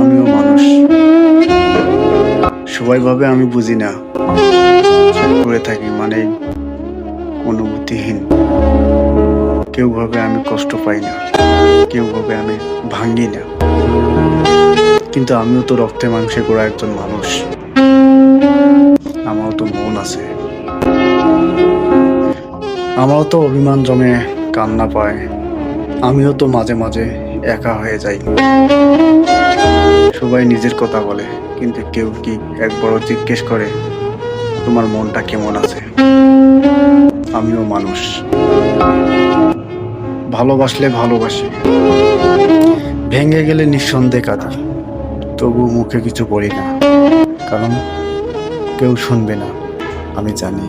আমিও মানুষ। সবাই ভাবে আমি বুঝি না, করে থাকি মানে অনুভূতিহীন। কেউ ভাবে আমি কষ্ট পাই না, কেউ ভাবে আমি ভাঙি না, কিন্তু আমিও তো রক্তে মাংসে গড়া একজন মানুষ। আমারও তো মন আছে, আমারও তো অভিমান জমে, কান্না পায়। আমিও তো মাঝে মাঝে একা হয়ে যাই। সবাই নিজের কথা বলে, কিন্তু কেউ কি একবারও জিজ্ঞেস করে তোমার মনটা কেমন আছে? আমিও মানুষ, ভালোবাসলে ভালোবাসি, ভেঙে গেলে নিঃসন্দেহে কাঁদি। তবু মুখে কিছু বলি না, কারণ কেউ শুনবে না, আমি জানি।